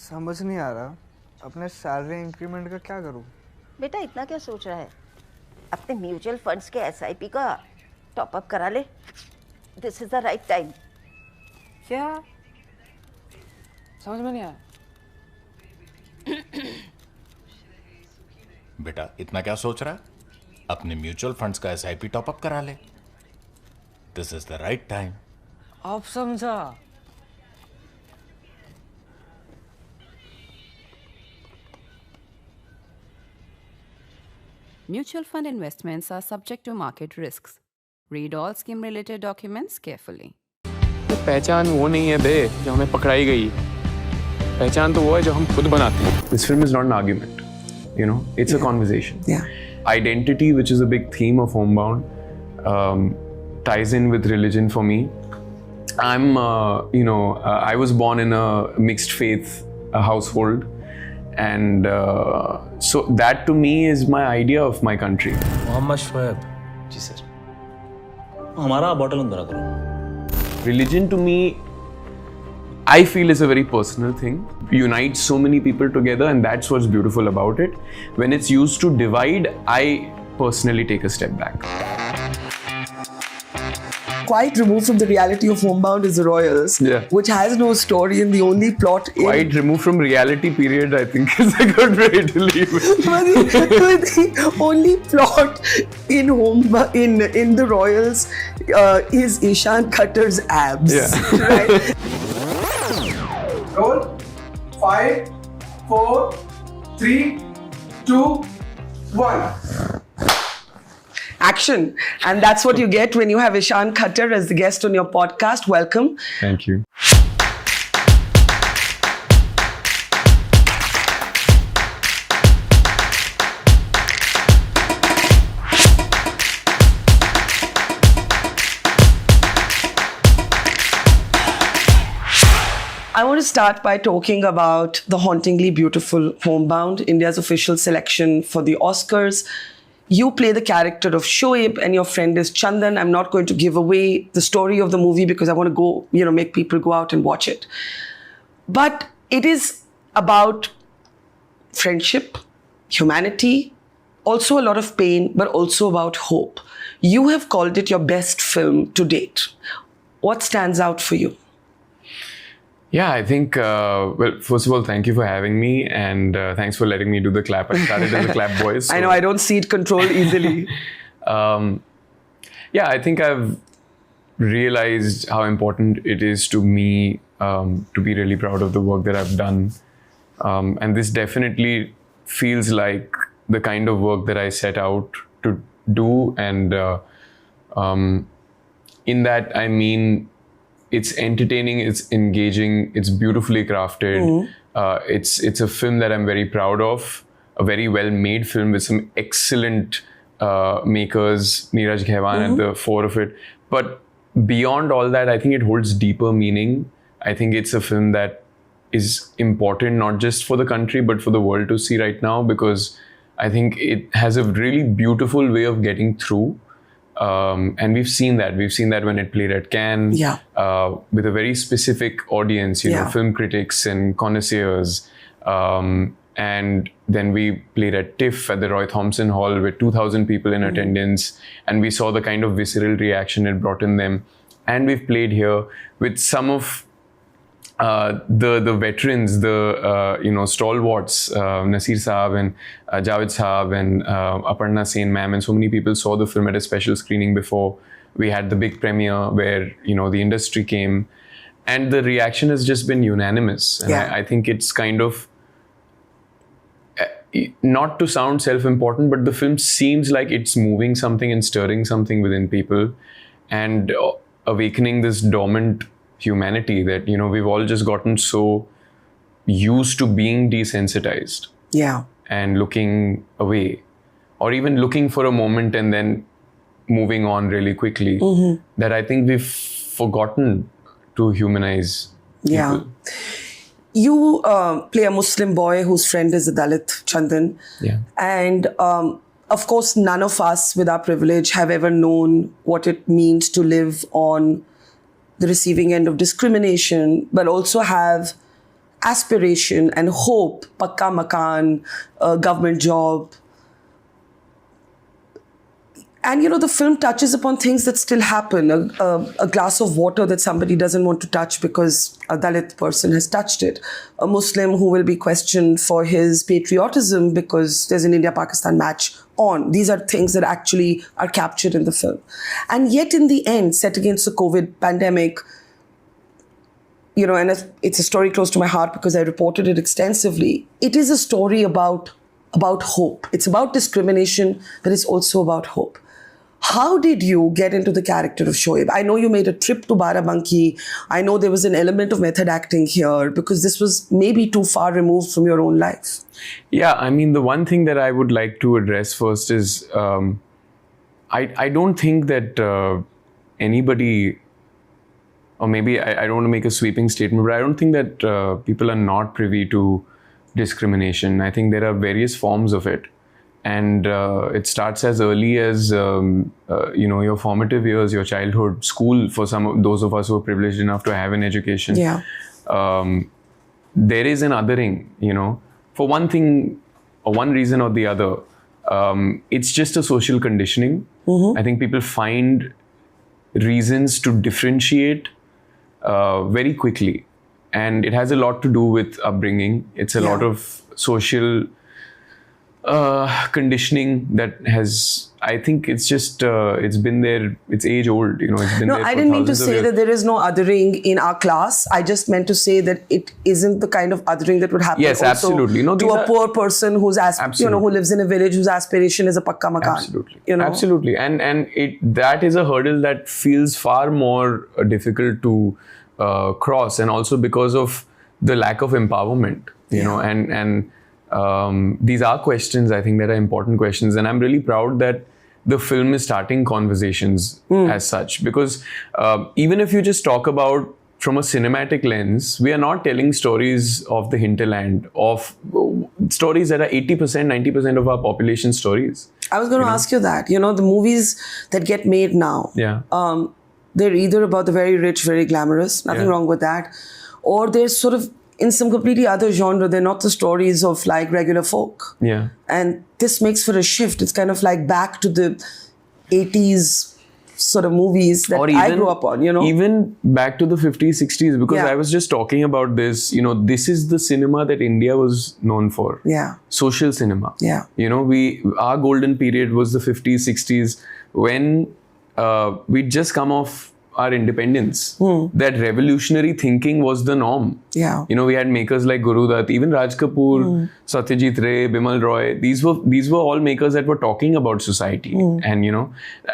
समझ नहीं आ रहा अपने सैलरी इंक्रीमेंट का क्या करूं। बेटा इतना क्या सोच रहा है, अपने म्यूचुअल फंड्स के एसआईपी का टॉप अप करा ले। This is the right time. क्या समझ में नहीं आया। बेटा इतना क्या सोच रहा है, अपने म्यूचुअल फंड्स का एसआईपी टॉप अप करा ले। This is the right time. आप समझा। Mutual fund investments are subject to market risks. Read all scheme-related documents carefully. पहचान वो नहीं है बे जो हमें पकड़ाई गई, पहचान तो वो है जो हम खुद बनाते हैं. This film is not an argument, you know, it's a conversation. Yeah. Identity, which is a big theme of Homebound, ties in with religion for me. I was born in a mixed faith household. And so that to me is my idea of my country. Mohammad Shoaib ji sir, हमारा bottle अंदर करो. Religion to me, I feel is a very personal thing. Unites so many people together, and that's what's beautiful about it. When it's used to divide, I personally take a step back. Quite removed from the reality of Homebound is the Royals, which has no story, and the only plot quite removed from reality period, I think, is a good way to leave it. the only plot in the Royals is Ishaan Khatter's abs. Yeah. Right? Roll. 5, 4, 3, 2, 1. Action. And that's what you get when you have Ishaan Khatter as the guest on your podcast. Welcome. Thank you. I want to start by talking about the hauntingly beautiful Homebound, India's official selection for the Oscars. You play the character of Shoaib and your friend is Chandan. I'm not going to give away the story of the movie because I want to go, make people go out and watch it. But it is about friendship, humanity, also a lot of pain, but also about hope. You have called it your best film to date. What stands out for you? Yeah, I think, first of all, thank you for having me, and thanks for letting me do the clap. I started as a clap voice. I know, I don't seat control easily. Yeah, I think I've realized how important it is to me to be really proud of the work that I've done. And this definitely feels like the kind of work that I set out to do. And in that, I mean, it's entertaining, it's engaging, it's beautifully crafted. It's a film that I'm very proud of, a very well-made film with some excellent makers, Neeraj, Ghaywan at the fore of it. But beyond all that, I think it holds deeper meaning. I think it's a film that is important not just for the country, but for the world to see right now, because I think it has a really beautiful way of getting through. And we've seen that. We've seen that when it played at Cannes, with a very specific audience, you know, film critics and connoisseurs. And then we played at TIFF at the Roy Thompson Hall with 2,000 people in attendance. And we saw the kind of visceral reaction it brought in them. And we've played here with some of the veterans, the stalwarts, Nasir Saab and Javed Saab and Aparna Sen ma'am, and so many people saw the film at a special screening before we had the big premiere where the industry came, and the reaction has just been unanimous. And I think it's kind of not to sound self-important, but the film seems like it's moving something and stirring something within people and awakening this dormant humanity that we've all just gotten so used to being desensitized and looking away, or even looking for a moment and then moving on really quickly, that I think we've forgotten to humanize people. You play a Muslim boy whose friend is a Dalit, Chandan. And of course, none of us with our privilege have ever known what it means to live on the receiving end of discrimination, but also have aspiration and hope, pakka makan, a government job. And, the film touches upon things that still happen. A glass of water that somebody doesn't want to touch because a Dalit person has touched it. A Muslim who will be questioned for his patriotism because there's an India-Pakistan match on. These are things that actually are captured in the film. And yet in the end, set against the COVID pandemic, and it's a story close to my heart because I reported it extensively. It is a story about hope. It's about discrimination, but it's also about hope. How did you get into the character of Shoaib? I know you made a trip to Barabanki. I know there was an element of method acting here because this was maybe too far removed from your own life. Yeah, I mean, the one thing that I would like to address first is I don't think that anybody, or maybe I don't want to make a sweeping statement, but I don't think that people are not privy to discrimination. I think there are various forms of it. And it starts as early as, your formative years, your childhood, school, for those of us who are privileged enough to have an education. Yeah. There is an othering, for one thing, or one reason or the other. It's just a social conditioning. I think people find reasons to differentiate very quickly. And it has a lot to do with upbringing. It's a lot of social conditioning that has, I think it's just, it's been there, it's age old, it's been there for I didn't mean to thousands of say years. that there is no othering in our class. I just meant to say that it isn't the kind of othering that would happen Yes, also absolutely. to a poor person who's, who lives in a village whose aspiration is a pakka makan. Absolutely. You know? Absolutely. And that is a hurdle that feels far more difficult to cross, and also because of the lack of empowerment, you know, and these are questions, I think, that are important questions. And I'm really proud that the film is starting conversations as such, because even if you just talk about from a cinematic lens, we are not telling stories of the hinterland, of stories that are 80%, 90% of our population stories. I was going to ask you that, the movies that get made now, they're either about the very rich, very glamorous, nothing wrong with that, or they're sort of in some completely other genre. They're not the stories of like regular folk. Yeah. And this makes for a shift. It's kind of like back to the 80s sort of movies that I grew up on, Even back to the 50s, 60s, because Yeah. I was just talking about this, this is the cinema that India was known for. Yeah. Social cinema. Yeah. Our golden period was the 50s, 60s, when we'd just come off our independence. That revolutionary thinking was the norm. Yeah. We had makers like Guru Dutt, even Raj Kapoor, Satyajit Ray, Bimal Roy. These were all makers that were talking about society. And,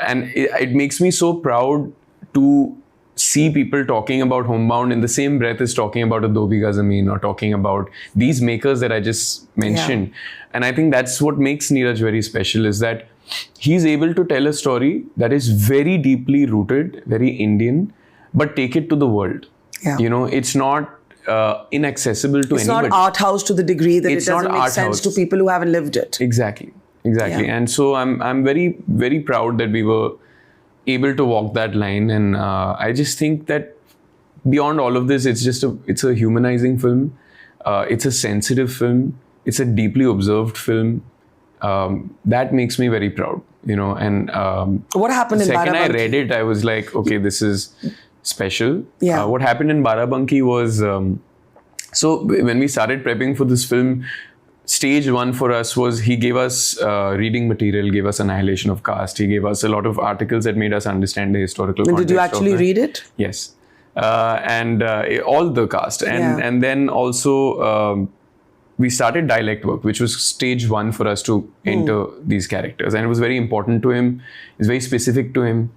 and it makes me so proud to see people talking about Homebound in the same breath as talking about a Do Bigha Zameen or talking about these makers that I just mentioned. And I think that's what makes Neeraj very special, is that he's able to tell a story that is very deeply rooted, very Indian, but take it to the world. Yeah. It's not inaccessible to It's anybody. not art house to the degree that It's it doesn't not make art sense house. to people who haven't lived it. Exactly. Yeah. And so I'm very, very proud that we were able to walk that line. And I just think that beyond all of this, it's a humanizing film. It's a sensitive film. It's a deeply observed film. That makes me very proud, and What happened in the second I Barabanki? read it, I was like, okay, this is special. Yeah. What happened in Barabanki was, so when we started prepping for this film, stage one for us was he gave us reading material, gave us Annihilation of Caste. He gave us a lot of articles that made us understand the historical And context. did you actually read it? Yes. And all the cast. And then also we started dialect work, which was stage one for us to enter these characters. And it was very important to him. It's very specific to him.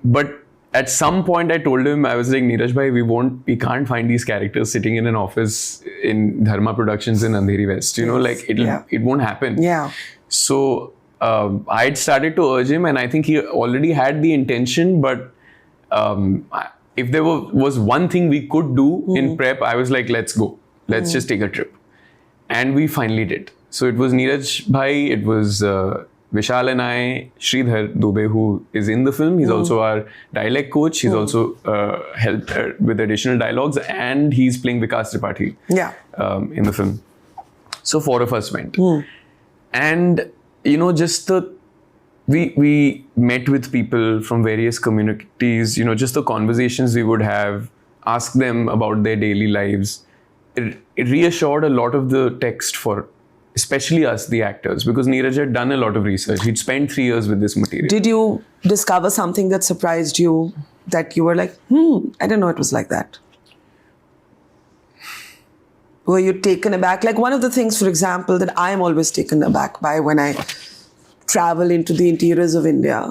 But at some point I told him, I was like, Neeraj bhai, we can't find these characters sitting in an office in Dharma Productions in Andheri West. It won't happen. Yeah. So I had started to urge him, and I think he already had the intention, but if there was one thing we could do in prep, I was like, let's go. Let's just take a trip. And we finally did. So it was Neeraj bhai, it was Vishal and I, Sridhar Dubey, who is in the film, he's also our dialect coach. He's also helped with additional dialogues, and he's playing Vikas Tripathi in the film. So 4 of us went. And, you know, just we met with people from various communities, you know, just the conversations we would have, ask them about their daily lives. It reassured a lot of the text for especially us, the actors, because Neeraj had done a lot of research. He'd spent 3 years with this material. Did you discover something that surprised you, that you were like, I didn't know it was like that? Were you taken aback? Like one of the things, for example, that I'm always taken aback by when I travel into the interiors of India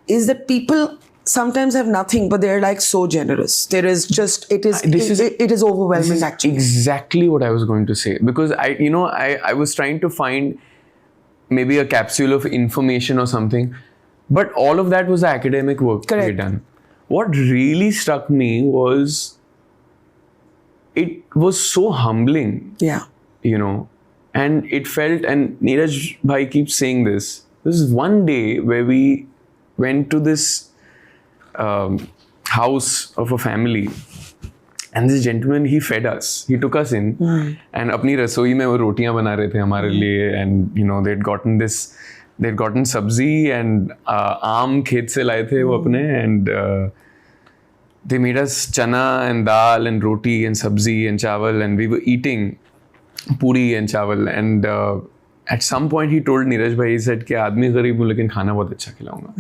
is that people sometimes have nothing, but they're like so generous. There is just, it is overwhelming actually. Exactly what I was going to say, because I was trying to find maybe a capsule of information or something, but all of that was academic work we had done. What really struck me was, it was so humbling. Yeah. You know, and it felt, and Neeraj bhai keeps saying this, this is one day where we went to this house of a family, and this gentleman, he fed us. He took us in, and apni rasoi mein wo rotiyan bana rahe the hamare liye, and you know they'd gotten sabzi and aam khet se laye the wo apne, and they made us chana and dal and roti and sabzi and chawal, and we were eating puri and chawal, and at some point he told Neeraj bhai, he said ki aadmi gareeb hu lekin khana bahut acha khilaunga.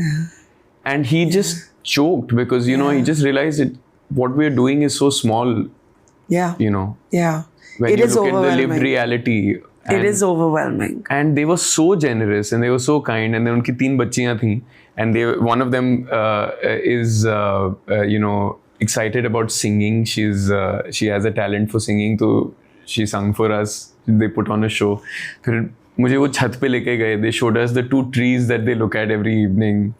And he just choked because, you know, he just realized what we're doing is so small. Yeah. You know. Yeah. When it you is look at the overwhelming. lived reality. It is overwhelming. And they were so generous and they were so kind. And then unki 3 bachchiyan thi. And one of them is, you know, excited about singing. She has a talent for singing. So she sung for us. They put on a show. मुझे वो छत पे लेके गए. They showed us the 2 trees that they look at every evening,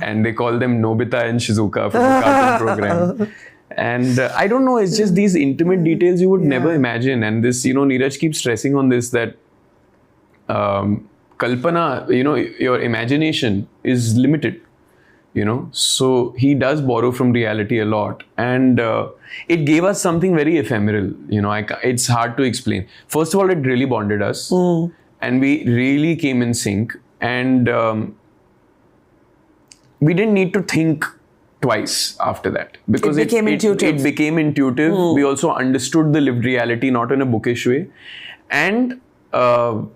and they call them Nobita and Shizuka from the cartoon program. And I don't know, it's just these intimate details you would never imagine. And this, you know, Neeraj keeps stressing on this, that kalpana, you know, your imagination is limited, you know. So he does borrow from reality a lot, and it gave us something very ephemeral, you know. It's hard to explain. First of all, it really bonded us. And we really came in sync, and we didn't need to think twice after that, because it became intuitive. It became intuitive. We also understood the lived reality, not in a bookish way. And of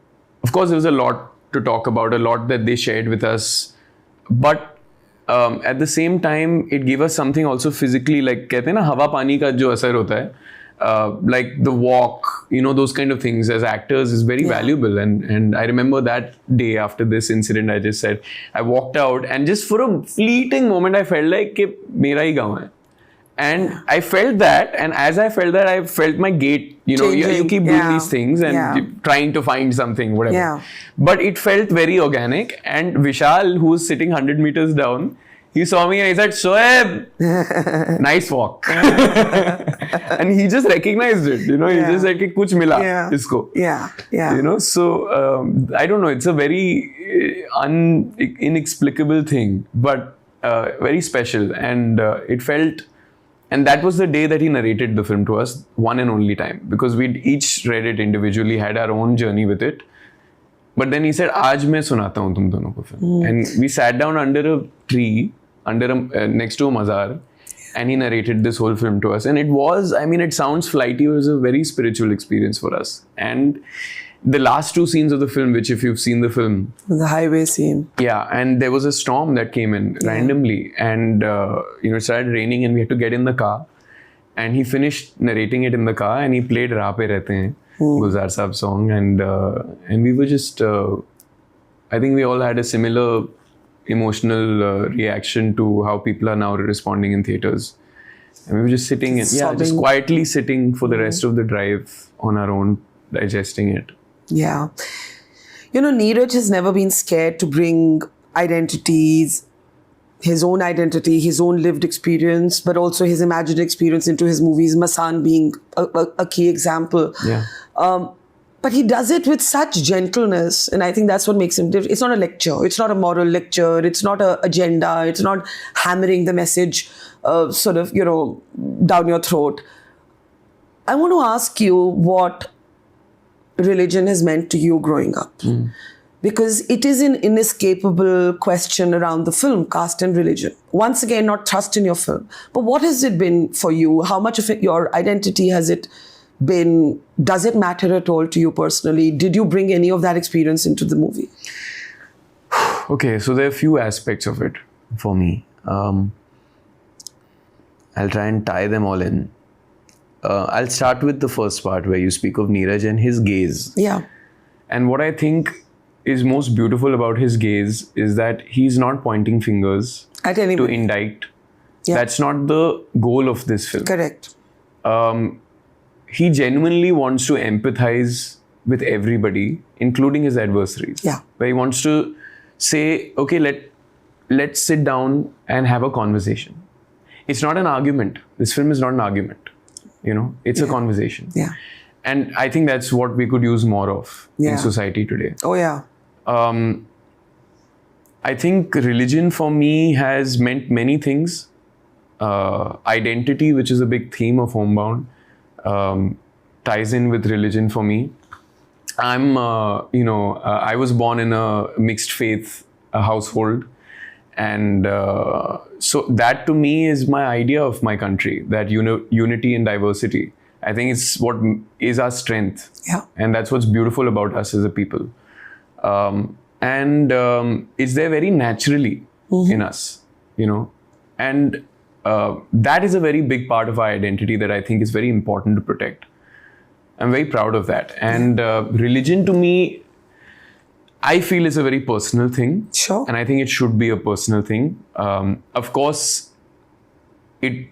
course, there was a lot to talk about, a lot that they shared with us. But at the same time, it gave us something also physically, like कहते हैं ना हवा पानी का जो असर होता है. Like the walk, you know, those kind of things as actors is very valuable. And I remember that day after this incident, I just said, I walked out, and just for a fleeting moment, I felt like कि मेरा ही गाँव है. And I felt that, and as I felt that, I felt my gait, you know, you keep doing these things and trying to find something, whatever. Yeah. But it felt very organic. And Vishal, who was sitting 100 meters down, he saw me and he said, Shoaib, nice walk. And he just recognized it, you know, he just said, कि कुछ मिला इसको. Yeah. You know, so I don't know, it's a very inexplicable thing, but very special. And it felt, and that was the day that he narrated the film to us, one and only time, because we'd each read it individually, had our own journey with it. But then he said, आज मैं सुनाता हूँ तुम दोनों को film. And we sat down under a tree, next to a mazar, and he narrated this whole film to us. And it was, I mean, it sounds flighty, it was a very spiritual experience for us. And the last 2 scenes of the film, which if you've seen the film, The highway scene. Yeah, and there was a storm that came in randomly, and you know, it started raining, and we had to get in the car. And he finished narrating it in the car, and he played Raah Pe Rehte Hain, Gulzar Saab song, and we were just, I think we all had a similar emotional reaction to how people are now responding in theaters. And we were just sitting, just quietly sitting for the rest of the drive on our own, digesting it. Yeah. You know, Neeraj has never been scared to bring identities, his own identity, his own lived experience, but also his imagined experience into his movies, Masan being a key example. Yeah. But he does it with such gentleness, and I think that's what makes him different. It's not a lecture. It's not a moral lecture. It's not an agenda. It's not hammering the message down your throat. I want to ask you what religion has meant to you growing up. Because it is an inescapable question around the film, caste and religion. Once again, not thrust in your film. But what has it been for you? How much of your identity has it been? Does it matter at all to you personally? Did you bring any of that experience into the movie? Okay, so there are a few aspects of it for me. I'll try and tie them all in. I'll start with the first part where you speak of Neeraj and his gaze. Yeah. And what I think is most beautiful about his gaze is that he's not pointing fingers At anybody. to indict. Yeah. That's not the goal of this film. Correct. He genuinely wants to empathize with everybody, including his adversaries. Yeah. Where he wants to say, okay, let's sit down and have a conversation. It's not an argument. This film is not an argument. It's a conversation. Yeah. And I think that's what we could use more of Yeah. in society today. Oh, yeah. I think religion for me has meant many things. Identity, which is a big theme of Homebound, ties in with religion for me. I was born in a mixed faith household. And so that to me is my idea of my country, that unity and diversity. I think it's what is our strength. Yeah. And that's what's beautiful about us as a people. It's there very naturally in us, And that is a very big part of our identity that I think is very important to protect. I'm very proud of that. And religion to me, I feel is a very personal thing. Sure. And I think it should be a personal thing. Of course, it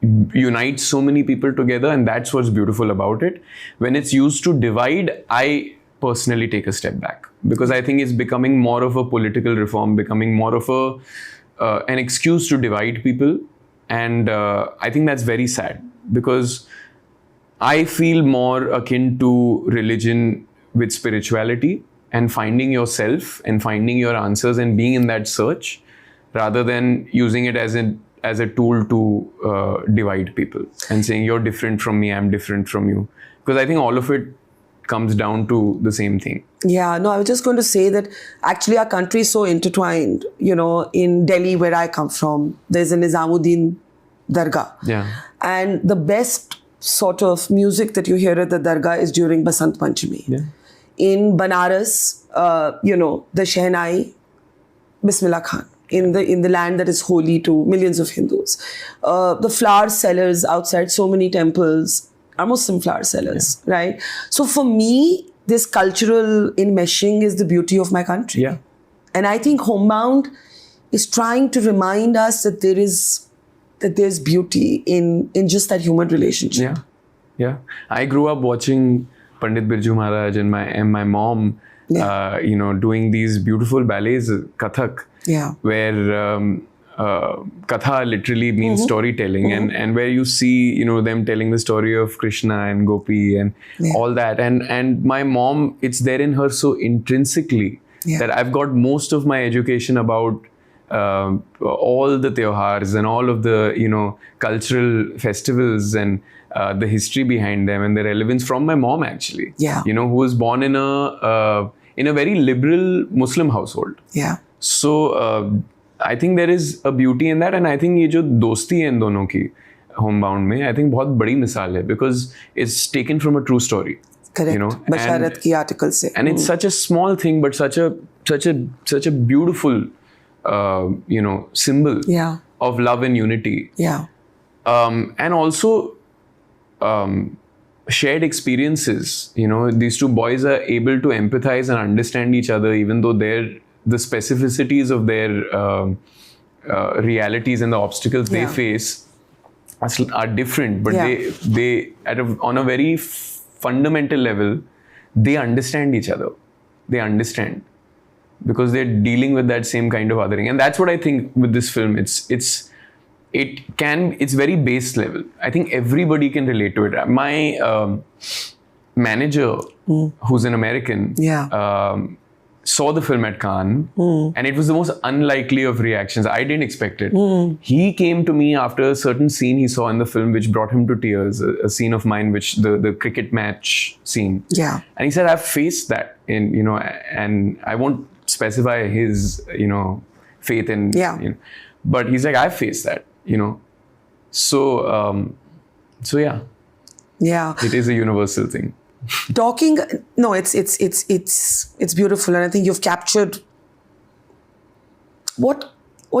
unites so many people together, and that's what's beautiful about it. When it's used to divide, I personally take a step back, because I think it's becoming more of a political reform, becoming more of an excuse to divide people. And I think that's very sad, because I feel more akin to religion with spirituality and finding yourself and finding your answers and being in that search, rather than using it as a tool to divide people and saying you're different from me, I'm different from you. Because I think all of it comes down to the same thing. Yeah, no, I was just going to say that actually our country is so intertwined. In Delhi, where I come from, there's a Nizamuddin Dargah. Yeah. And the best sort of music that you hear at the Dargah is during Basant Panchami. Yeah. In Banaras, the Shehnai, Bismillah Khan, in the land that is holy to millions of Hindus. The flower sellers outside so many temples are Muslim flower sellers, right? So for me, this cultural enmeshing is the beauty of my country. Yeah. And I think Homebound is trying to remind us that there's beauty in just that human relationship. Yeah. Yeah. I grew up watching Pandit Birju Maharaj and my mom, doing these beautiful ballets, Kathak, where Katha literally means storytelling, and where you see, them telling the story of Krishna and Gopi and all that. And my mom, it's there in her so intrinsically that I've got most of my education about all the tyohars and all of the, cultural festivals and the history behind them and the relevance from my mom, actually. Yeah. Who was born in a very liberal Muslim household. Yeah. So I think there is a beauty in that, and I think ये जो दोस्ती है इन दोनों की Homebound में, I think बहुत बड़ी मिसाल है, because it's taken from a true story. Correct. Basharat ki article se. And it's such a small thing, but such a beautiful symbol of love and unity. Yeah. And also shared experiences. These two boys are able to empathize and understand each other, even though the specificities of their realities and the obstacles they face are different, but they on a very fundamental level, they understand each other. They understand, because they're dealing with that same kind of othering. And that's what I think with this film. It's very base level. I think everybody can relate to it. manager, who's an American, saw the film at Cannes, and it was the most unlikely of reactions. I didn't expect it. He came to me after a certain scene he saw in the film, which brought him to tears. A scene of mine, which the cricket match scene. Yeah. And he said, "I've faced that in, and I won't specify his, faith in, but he's like, I've faced that, So yeah. Yeah. It is a universal thing. It's beautiful, and I think you've captured what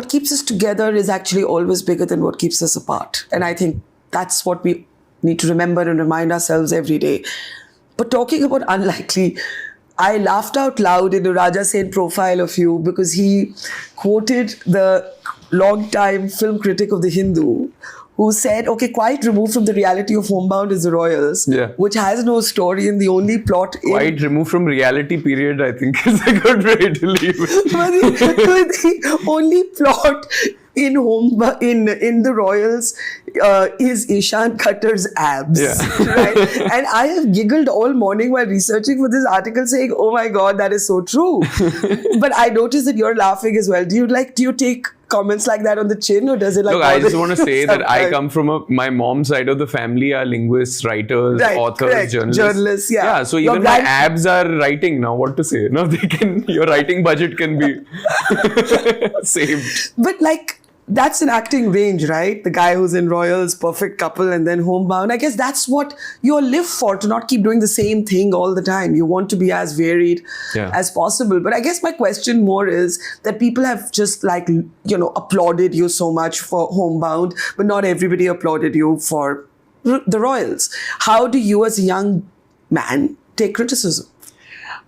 keeps us together is actually always bigger than what keeps us apart, and I think that's what we need to remember and remind ourselves every day. But talking about unlikely, I laughed out loud in a Raja Sen profile of you because he quoted the long-time film critic of The Hindu, who said, okay, quite removed from the reality of Homebound is The Royals, which has no story and the only plot quite removed from reality period, I think, is a good way to leave it. the only plot in The Royals is Ishaan Khatter's abs. Right? And I have giggled all morning while researching for this article saying, oh my God, that is so true. But I noticed that you're laughing as well. Do you take comments like that on the chin, or does it like... Look, I just want to say that I come from my mom's side of the family are linguists, writers, authors, journalists. Yeah, so even my abs are writing now. What to say? No, your writing budget can be saved. But that's an acting range, right? The guy who's in Royals, perfect couple, and then Homebound. I guess that's what you live for, to not keep doing the same thing all the time. You want to be as varied as possible. But I guess my question more is that people have just applauded you so much for Homebound, but not everybody applauded you for The Royals. How do you as a young man take criticism?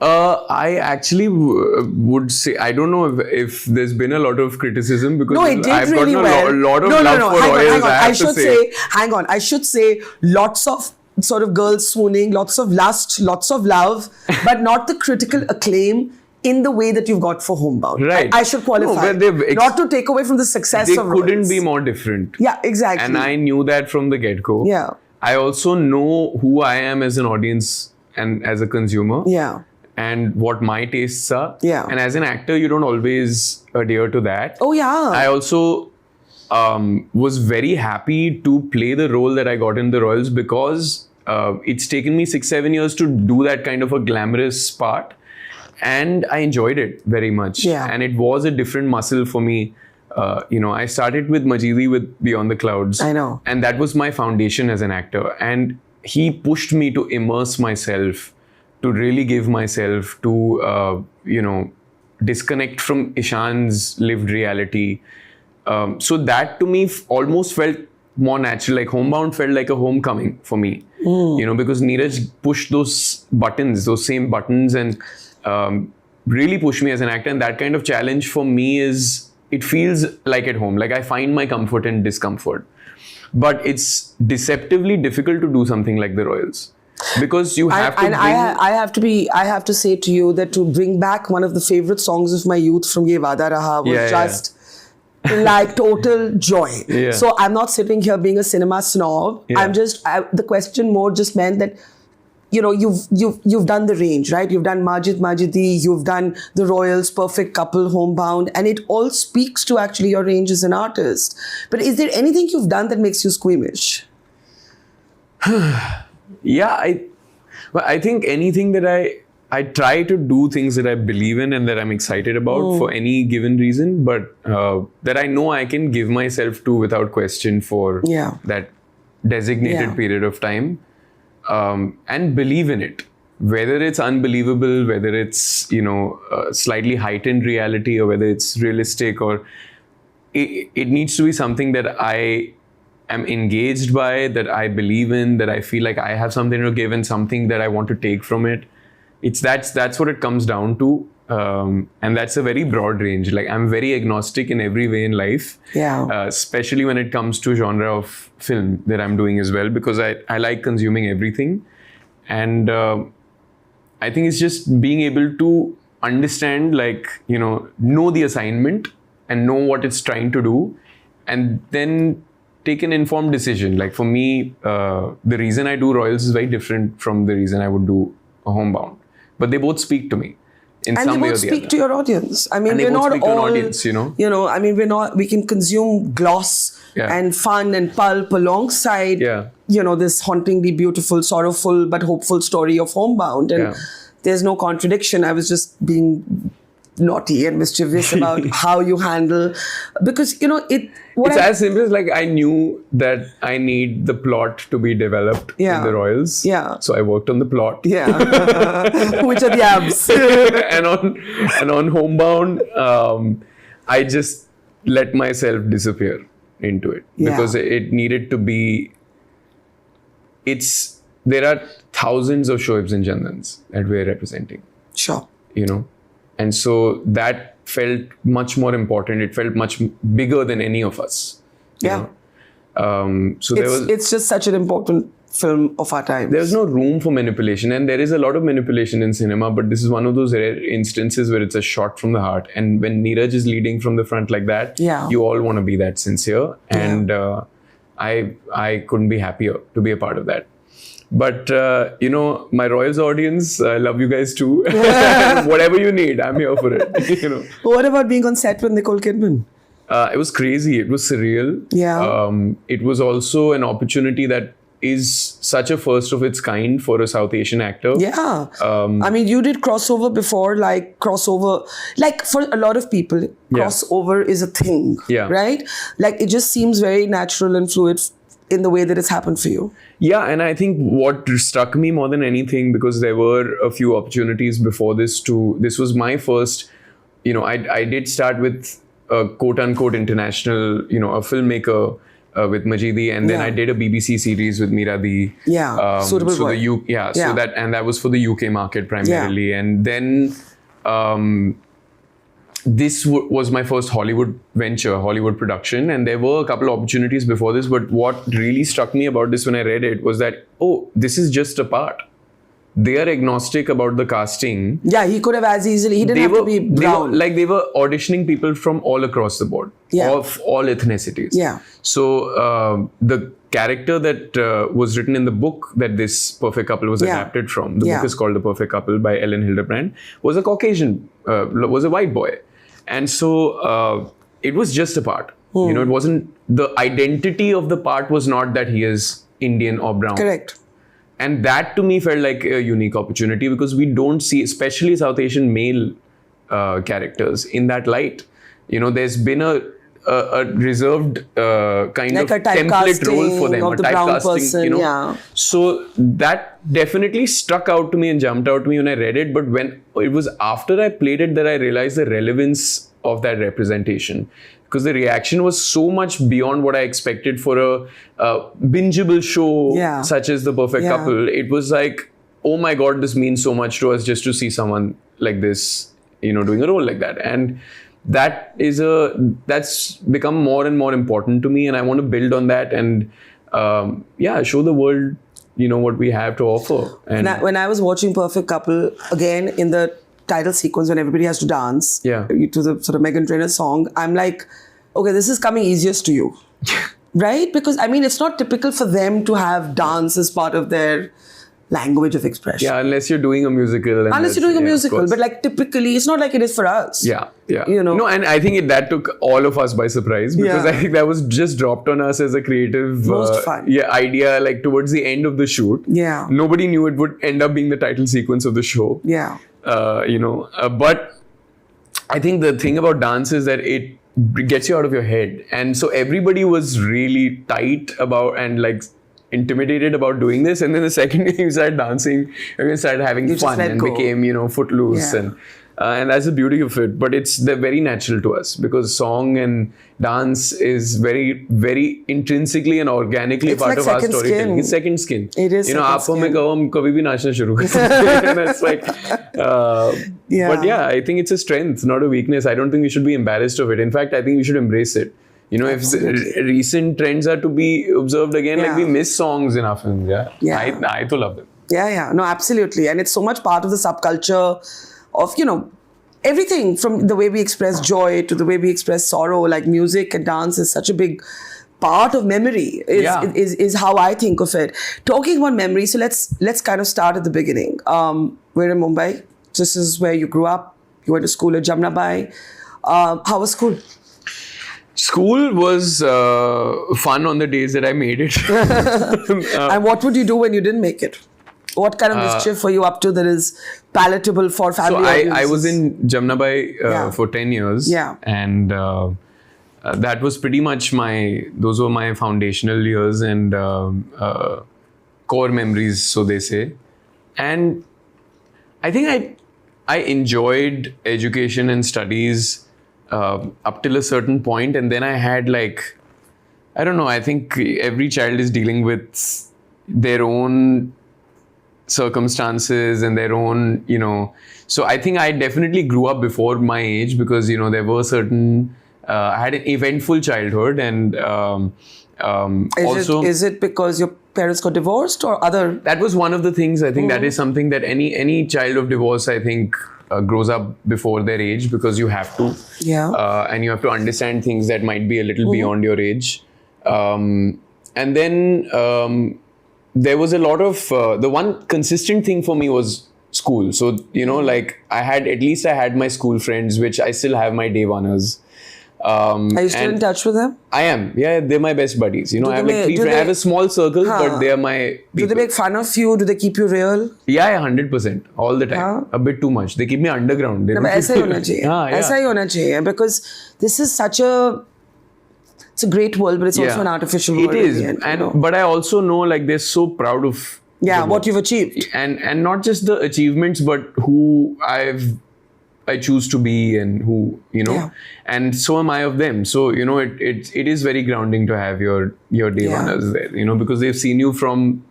I actually would say, I don't know if there's been a lot of criticism, because I've gotten a lot of love for Royals, I should say lots of sort of girls swooning, lots of lust, lots of love, but not the critical acclaim in the way that you've got for Homebound. Right. I should qualify. Not to take away from the success of Royals. They couldn't be more different. Yeah, exactly. And I knew that from the get-go. Yeah. I also know who I am as an audience and as a consumer. Yeah. And what my tastes are. Yeah. And as an actor, you don't always adhere to that. Oh, yeah. I also was very happy to play the role that I got in The Royals, because it's taken me 6-7 years to do that kind of a glamorous part. And I enjoyed it very much. Yeah. And it was a different muscle for me. I started with Majidi with Beyond the Clouds. I know. And that was my foundation as an actor. And he pushed me to immerse myself, to really give myself, to, disconnect from Ishaan's lived reality. So that to me almost felt more natural. Like Homebound felt like a homecoming for me, because Neeraj pushed those same buttons, and really pushed me as an actor. And that kind of challenge for me it feels like at home. Like I find my comfort and discomfort. But it's deceptively difficult to do something like The Royals. Because you have to I have to say to you that to bring back one of the favorite songs of my youth from Ye Wada Raha was like total joy. Yeah. So I'm not sitting here being a cinema snob. Yeah. The question more just meant that, you've done the range, right? You've done Majidi, you've done The Royals, Perfect Couple, Homebound, and it all speaks to actually your range as an artist. But is there anything you've done that makes you squeamish? Yeah, I think anything that I try to do things that I believe in and that I'm excited about for any given reason, but that I know I can give myself to without question for that designated period of time, and believe in it. Whether it's unbelievable, whether it's, slightly heightened reality, or whether it's realistic, or it needs to be something that I am engaged by, that I believe in, that I feel like I have something to give and something that I want to take from it. That's what it comes down to. And that's a very broad range. Like I'm very agnostic in every way in life. Yeah. Especially when it comes to genre of film that I'm doing as well, because I like consuming everything. And I think it's just being able to understand, know the assignment and know what it's trying to do, and then take an informed decision. Like for me, the reason I do Royals is very different from the reason I would do a Homebound. But they both speak to me in And they some way or both the speak other. to your audience. I mean, And they we're both not speak to an all, audience, you know? I mean, we can consume gloss Yeah. and fun and pulp alongside, Yeah. this hauntingly beautiful, sorrowful, but hopeful story of Homebound. And Yeah. there's no contradiction. I was just being naughty and mischievous about how you handle, because, It's as simple as like I knew that I need the plot to be developed Yeah. in the Royals. Yeah. So I worked on the plot. Yeah. Which are the abs. and on Homebound, I just let myself disappear into it Yeah. because it needed to be. There are thousands of Shoaibs and Chandans that we're representing, Sure. and so that felt much more important. It felt much bigger than any of us. you Yeah. know. So It's just such an important film of our time. there's no room for manipulation, and there is a lot of manipulation in cinema, but this is one of those rare instances where it's a shot from the heart. And when Neeraj is leading from the front like that, Yeah. you all want to be that sincere, and I couldn't be happier to be a part of that. But my Royals audience, I love you guys too. Whatever you need, I'm here for it. What about being on set with Nicole Kidman? It was crazy. It was surreal. Yeah. It was also an opportunity that is such a first of its kind for a South Asian actor. Yeah. I mean, you did crossover before, like for a lot of people, crossover is a thing, Yeah. right? Like, it just seems very natural and fluid in the way that it's happened for you. Yeah, and I think what struck me more than anything, because there were a few opportunities before this was my first, I did start with a quote-unquote international, a filmmaker with Majidi, and then Yeah. I did a BBC series with Miradi. Yeah, Suitable so Boy. Yeah, Yeah. so that was for the UK market primarily, and then this was my first Hollywood venture, Hollywood production, and there were a couple of opportunities before this, but what really struck me about this when I read it was that, this is just a part. They are agnostic about the casting. Yeah, he could have as easily, he didn't have to be brown. They were auditioning people from all across the board, Yeah. of all ethnicities. Yeah. So the character that was written in the book that this Perfect Couple was Yeah. adapted from, the Yeah. book is called The Perfect Couple by Ellen Hildebrand, was a Caucasian, was a white boy. And so it was just a part. It wasn't, the identity of the part was not that he is Indian or brown. Correct. And that to me felt like a unique opportunity, because we don't see, especially South Asian male characters, in that light. There's been a reserved kind Like of a template role for them, typecasting of the brown person, yeah. So that definitely struck out to me and jumped out to me when I read it. But when it was after I played it that I realized the relevance of that representation. Because the reaction was so much beyond what I expected for a bingeable show Yeah. such as The Perfect Yeah. Couple. It was like, oh my God, this means so much to us just to see someone like this, doing a role like that. And that's become more and more important to me, and I want to build on that and show the world, what we have to offer. And When I was watching Perfect Couple, again, in the title sequence when everybody has to dance Yeah. to the sort of Meghan Trainor song, I'm like, okay, this is coming easiest to you. Right? Because, I mean, it's not typical for them to have dance as part of their language of expression. yeah, unless you're doing a musical. And Unless you're doing a yeah, of musical, course. but like typically, it's not like it is for us. Yeah. No, and I think that took all of us by surprise, because Yeah. I think that was just dropped on us as a creative Most fun. idea, like towards the end of the shoot. Yeah. Nobody knew it would end up being the title sequence of the show. Yeah. But I think the thing about dance is that it gets you out of your head, and so everybody was really tight about and like intimidated about doing this, and then the second day you started dancing, everyone started having You just fun let and go. became footloose, Yeah. and that's the beauty of it. But they're very natural to us, because song and dance is very, very intrinsically and organically It's part like of our second storytelling. skin. It's second skin. It is second आप हमें skin. कहो हम कभी भी नाचना शुरू कर सकते हैं. That's like, Yeah. but yeah, I think it's a strength, not a weakness. I don't think we should be embarrassed of it. In fact, I think we should embrace it. If recent trends are to be observed again, like Yeah. we miss songs in our films. Yeah. I too love them. Yeah. No, absolutely. And it's so much part of the subculture of, everything from the way we express joy to the way we express sorrow. Like music and dance is such a big part of memory is, Yeah. is how I think of it. Talking about memory, so let's kind of start at the beginning. We're in Mumbai. This is where you grew up. You went to school at Jamnabai. How was school? School was fun on the days that I made it. And what would you do when you didn't make it? What kind of mischief were you up to that is palatable for So family audiences? I was in Jamnabai Yeah. for 10 years. Yeah. And that was pretty much those were my foundational years and core memories, so they say. And I think I enjoyed education and studies up till a certain point, and then I had I don't know, I think every child is dealing with their own circumstances and their own, so I think I definitely grew up before my age because, there were certain, I had an eventful childhood and Is it because your parents got divorced or other? That was one of the things. I think that is something that any child of divorce, I think, grows up before their age because you have to. Yeah. And you have to understand things that might be a little beyond your age. And then there was a lot of, the one consistent thing for me was school. So, I had my school friends, which I still have my day oneers. Are you still in touch with them? I am. Yeah, they're my best buddies. I have they three friends. I have a small circle, but they are my people. Do they make fun of you? Do they keep you real? Yeah, 100%. All the time. A bit too much. They keep me underground. They No, don't but ऐसा keep ही me- होना चाहिए. हाँ, yeah. ऐसा ही होना चाहिए because this is it's a great world, but it's also an artificial world. It in is. the end, But I also know they're so proud of what you've achieved. and not just the achievements, but who I choose to be and who, and so am I of them. So, it is very grounding to have your day oneers there, because they've seen you from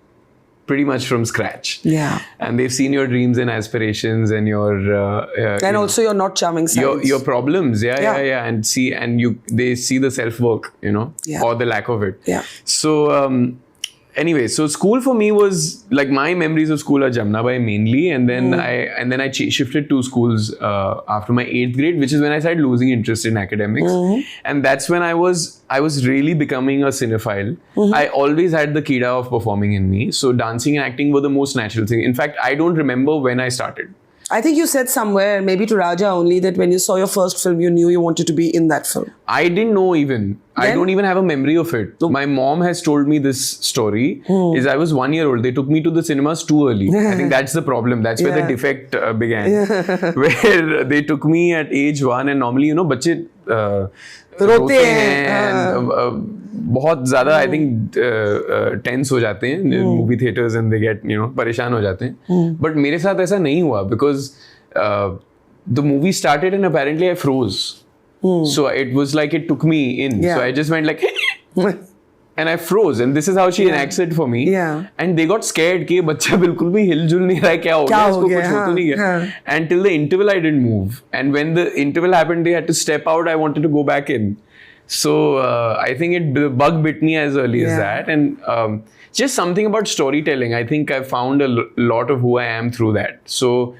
pretty much from scratch. Yeah. And they've seen your dreams and aspirations and your And also your not charming sides. your problems. Yeah. And they see the self-work, or the lack of it. Yeah. So, anyway, so school for me was my memories of school are Jamnabai mainly, and then I shifted to schools after my 8th grade, which is when I started losing interest in academics, and that's when I was really becoming a cinephile. I always had the kida of performing in me, so dancing and acting were the most natural thing. In fact, I don't remember when I started. I think you said somewhere, maybe to Raja only, that when you saw your first film, you knew you wanted to be in that film. I didn't know even. I don't even have a memory of it. My mom has told me this story. Is I was 1 year old. They took me to the cinemas too early. I think that's the problem. That's where the defect began. Where they took me at age 1 and normally, बच्चे रोते हैं बहुत ज़्यादा I think tense हो जाते हैं movie theaters and they get परेशान हो जाते हैं. But मेरे साथ ऐसा नहीं हुआ because the movie started and apparently I froze. So it was it took me in. Yeah. So I just went and I froze, and this is how she enacts it for me. Yeah. And they got scared कि बच्चा बिल्कुल भी हिलजुल नहीं रहा है, क्या हो गया, इसको कुछ हो तो नहीं गया. And till the interval I didn't move, and when the interval happened they had to step out. I wanted to go back in. So I think the bug bit me as early as that, and just something about storytelling. I think I found a lot of who I am through that. So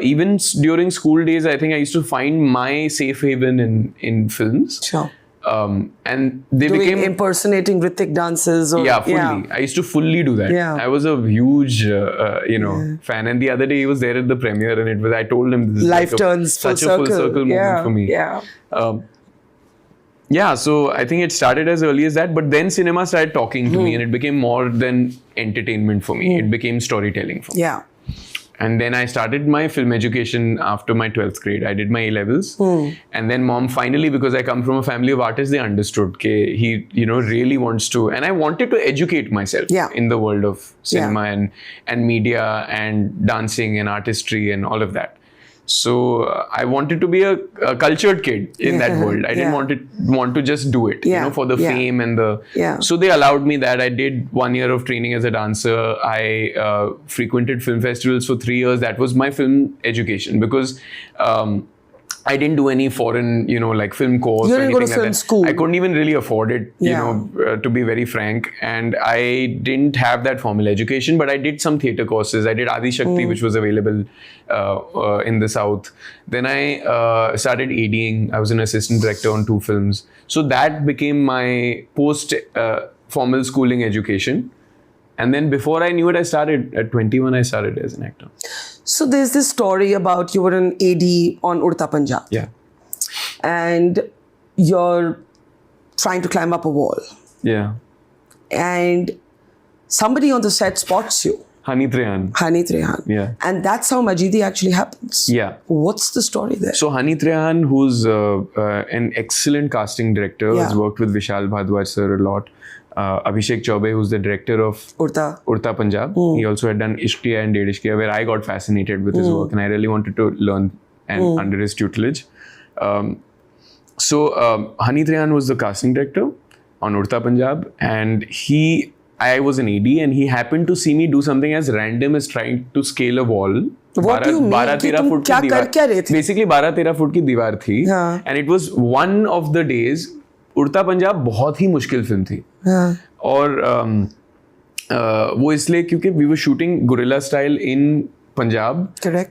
even during school days, I think I used to find my safe haven in films. Sure. And they Doing became impersonating Ritik dances. Or, fully. I used to fully do that. Yeah. I was a huge, fan. And the other day he was there at the premiere, and I told him this Life is turns such full a full circle moment Yeah. for me. Yeah. So I think it started as early as that, but then cinema started talking to me, and it became more than entertainment for me. It became storytelling for me. Yeah. And then I started my film education after my 12th grade. I did my A-levels. And then mom finally, because I come from a family of artists, they understood that he, really wants to. And I wanted to educate myself in the world of cinema and media and dancing and artistry and all of that. So I wanted to be a cultured kid in that world. I didn't want to just do it, for the fame and the. So they allowed me that. I did 1 year of training as a dancer. I frequented film festivals for 3 years. That was my film education because I didn't do any foreign, like film course. You or didn't go to anything like film that. school. I couldn't even really afford it, Yeah. to be very frank. And I didn't have that formal education, but I did some theatre courses. I did Adi Shakti, which was available in the South. Then I started ADing. I was an assistant director on 2 films. So that became my post-formal schooling education. And then before I knew it, I started at 21. I started as an actor. So there's this story about you were an AD on Udta Punjab. Yeah. And you're trying to climb up a wall. Yeah. And somebody on the set spots you. Hanit Rehan. Hanit Rehan. Yeah. And that's how Majidi actually happens. Yeah. What's the story there? So Hanit Rehan, who's an excellent casting director, Yeah. has worked with Vishal Bhardwaj sir a lot. Abhishek Chaubey, who's the director of Urta Punjab. He also had done Ishqiya and Ded Ishqiya, where I got fascinated with his work, and I really wanted to learn under his tutelage. So Hanit Rehan was the casting director on Urta Punjab, and I was an AD, and he happened to see me do something as random as trying to scale a wall. What do you mean? 12-13 foot की दीवार. Basically 12-13 foot की दीवार थी. And it was one of the days. उड़ता पंजाब बहुत ही मुश्किल film थी. और वो इसलिए क्योंकि we were shooting guerrilla style in Punjab. Correct.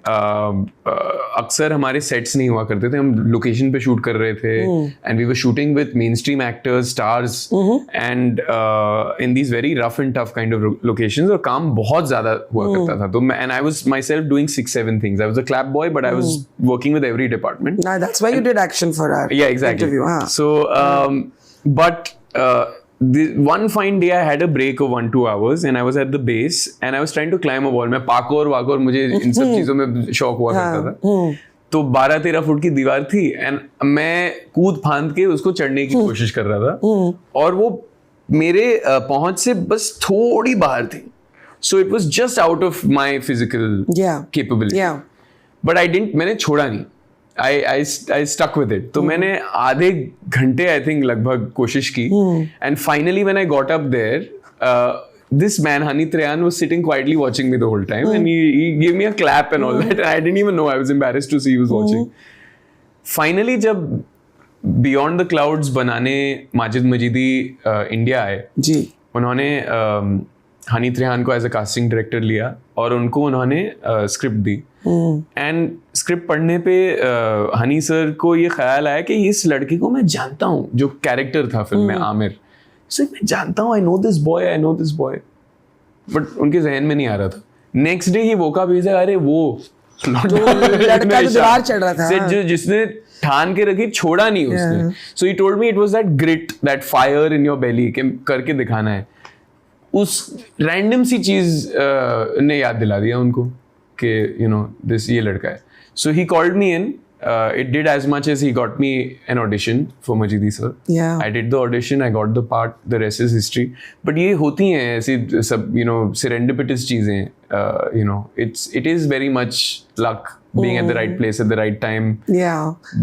अक्सर हमारे सेट्स नहीं हुआ करते थे, हम लोकेशन पे शूट कर रहे थे, and we were shooting with main stream actors, stars, and in these very rough and tough kind of locations, और काम बहुत ज्यादा हुआ करता था. तो and I was myself doing 6-7 things. I was a clap boy, but I was working with every department. That's why you did action for our interview. So, but one fine day I had a break of 1-2 hours and I was at the base and I was trying to climb a wall. मैं parkour वाकोर मुझे इन सब चीजों में शौक हुआ करता था. तो 12-13 फुट की दीवार थी एंड मैं कूद फांद के उसको चढ़ने की कोशिश कर रहा था, और वो मेरे पहुंच से बस थोड़ी बाहर थी. So it was just out of my physical capability. But I didn't. मैंने छोड़ा नहीं. I stuck with it. तो मैंने आधे घंटे I think लगभग कोशिश की, and finally when I got up there, this man Hanit Rehan was sitting quietly watching me the whole time, and he gave me a clap and all that, and I didn't even know. I was embarrassed to see he was watching. Finally जब Beyond the Clouds बनाने Majid Majidi India आए, उन्होंने हनीत रेहान को as a casting director लिया और उनको उन्होंने script the. And script पढ़ने पे हनी सर को ये ख्याल आया कि इस लड़के को मैं जानता हूँ, जो कैरेक्टर था फिल्म में आमिर. सो मैं जानता हूँ, I know this boy, but उनके जहन में नहीं आ रहा था. नेक्स्ट डे ही वोका भेजा, अरे वो लड़का जो दीवार चढ़ रहा था, जो जिसने ठान के रखी, छोड़ा नहीं उसने. So he told me it was that grit, that fire in your belly, कि करके दिखाना है. उस रैंडम सी चीज ने याद दिला दिया उनको कि दिस ये लड़का है. So he called me in. It did as much as he got me an audition for Majidi sir. I did the audition, I got the part, the rest is history. But ये होती हैं ऐसी सब serendipitous चीजें. It is very much luck, being at the right place at the right time.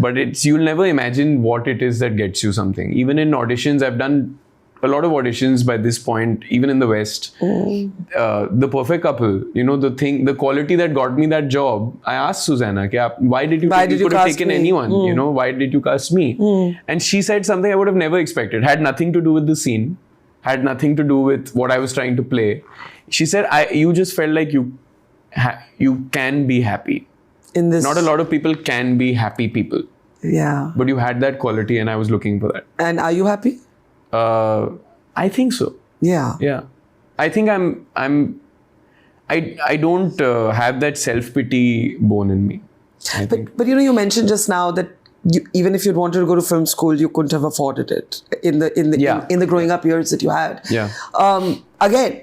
But you'll never imagine what it is that gets you something. Even in auditions, I've done a lot of auditions by this point, even in the West. The Perfect Couple, the quality that got me that job, I asked Susanna, why did you could have taken anyone, why did you cast me? And she said something I would have never expected. Had nothing to do with the scene, had nothing to do with what I was trying to play. She said, you just felt like you can be happy. In this, not a lot of people can be happy people. But you had that quality and I was looking for that. And are you happy? I think so. Yeah. I think I don't have that self-pity bone in me. But you mentioned just now that even if you'd wanted to go to film school, you couldn't have afforded it in the growing up years that you had. Again,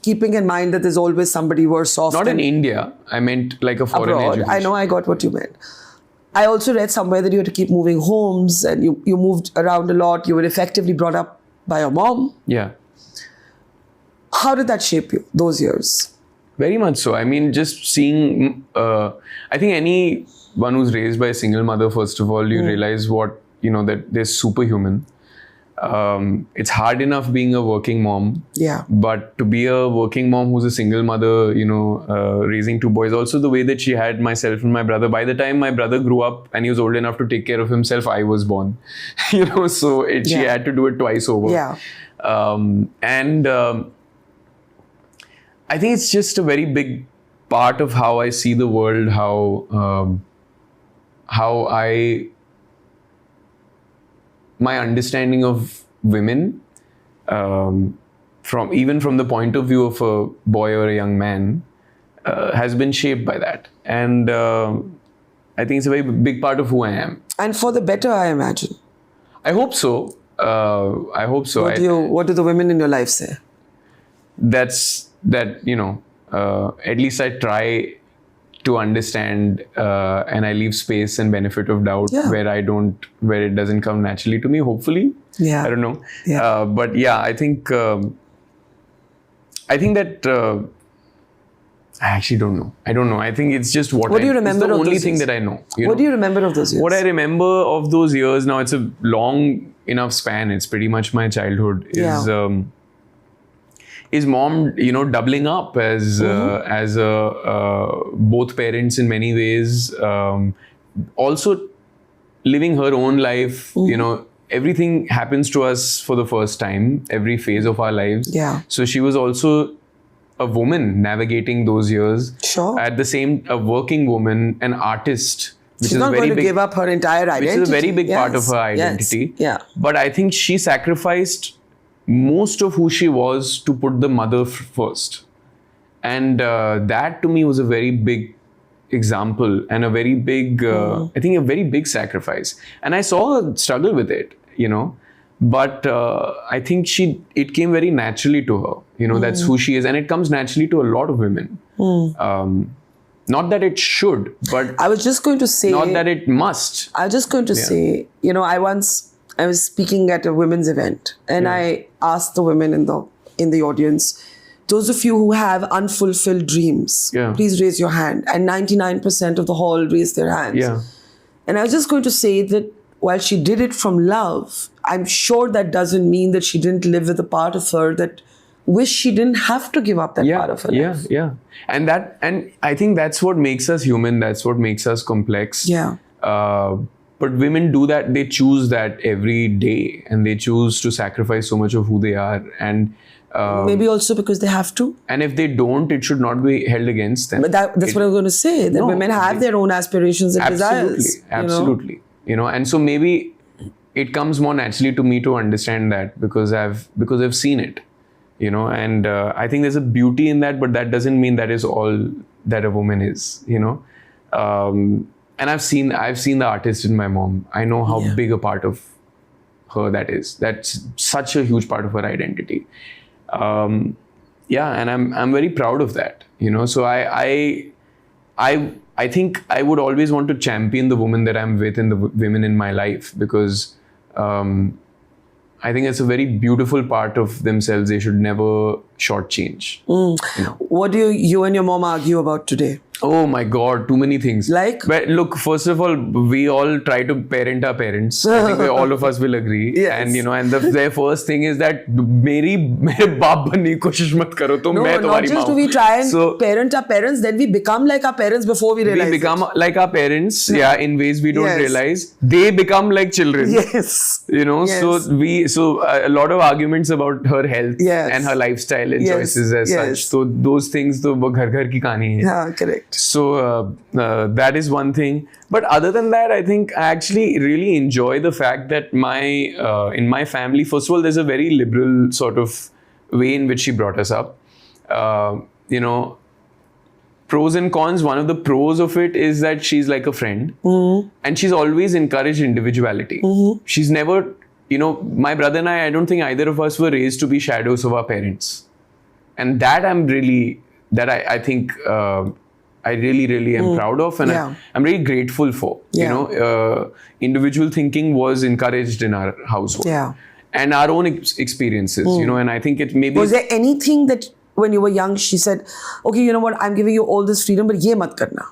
keeping in mind that there's always somebody worse off. Not in India. I meant like a foreign abroad. education. I know, I got what you meant. I also read somewhere that you had to keep moving homes and you moved around a lot. You were effectively brought up by your mom. How did that shape you, those years? Very much so. I mean, just seeing, I think anyone who's raised by a single mother, first of all, you realize what, that they're superhuman. It's hard enough being a working mom. Yeah. But to be a working mom who's a single mother, raising two boys, also the way that she had myself and my brother. By the time my brother grew up and he was old enough to take care of himself, I was born. So she had to do it twice over. Yeah. I think it's just a very big part of how I see the world, my understanding of women, from the point of view of a boy or a young man, has been shaped by that. And I think it's a very big part of who I am. And for the better, I imagine. I hope so. What do the women in your life say? At least I try to understand, and I leave space and benefit of doubt where it doesn't come naturally to me, hopefully. Yeah. I don't know. Yeah. But yeah, I think that I actually don't know. I don't know. I think it's just what do you remember it's the of only those thing years? that I know. What do you remember of those years? What I remember of those years, now it's a long enough span. It's pretty much my childhood. Is mom, doubling up as both parents in many ways. Also living her own life. Everything happens to us for the first time. Every phase of our lives. Yeah. So she was also a woman navigating those years. Sure. At the same, a working woman, an artist. She's not going to give up her entire identity. Which is a very big part of her identity. Yes. Yeah. But I think she sacrificed most of who she was to put the mother first. And that to me was a very big example and a very big, I think a very big sacrifice. And I saw her struggle with it, But I think it came very naturally to her. That's who she is. And it comes naturally to a lot of women. Not that it should, but I was just going to say, not that it must. I was just going to say, I was speaking at a women's event, and I asked the women in the audience, those of you who have unfulfilled dreams, please raise your hand. And 99% of the hall raised their hands. Yeah. And I was just going to say that while she did it from love, I'm sure that doesn't mean that she didn't live with a part of her that wish she didn't have to give up that part of her life. Yeah. And I think that's what makes us human. That's what makes us complex. Yeah. But women do that. They choose that every day, and they choose to sacrifice so much of who they are. And maybe also because they have to. And if they don't, it should not be held against them. But that's what I was going to say. That women have their own aspirations and desires. Absolutely. And so maybe it comes more naturally to me to understand that because I've seen it. And I think there's a beauty in that, but that doesn't mean that is all that a woman is. And I've seen the artist in my mom. I know how big a part of her that is. That's such a huge part of her identity. And I'm very proud of that. So I think I would always want to champion the woman that I'm with and the women in my life, because I think it's a very beautiful part of themselves. They should never shortchange. What do you and your mom argue about today? Oh my God, too many things. Like? But look, first of all, we all try to parent our parents. I think all of us will agree. Yes. And their first thing is that mere baap banne ki koshish mat karo, to main tumhari maa not just do hu. we try and parent our parents, then we become like our parents before we realize We become it. like our parents, in ways we don't realize. They become like children. Yes. So a lot of arguments about her health and her lifestyle and choices as such. So those things, to ghar ki kahani hai. Yeah, correct. So that is one thing. But other than that, I think I actually really enjoy the fact that in my family, first of all, there's a very liberal sort of way in which she brought us up. Pros and cons. One of the pros of it is that she's like a friend, and she's always encouraged individuality. She's never, my brother and I don't think either of us were raised to be shadows of our parents, and that I think I really, really am proud of, and I'm really grateful for. Individual thinking was encouraged in our household, and our own experiences. And I think it maybe. Was there anything that when you were young she said, okay, you know what, I'm giving you all this freedom, but ye mat karna?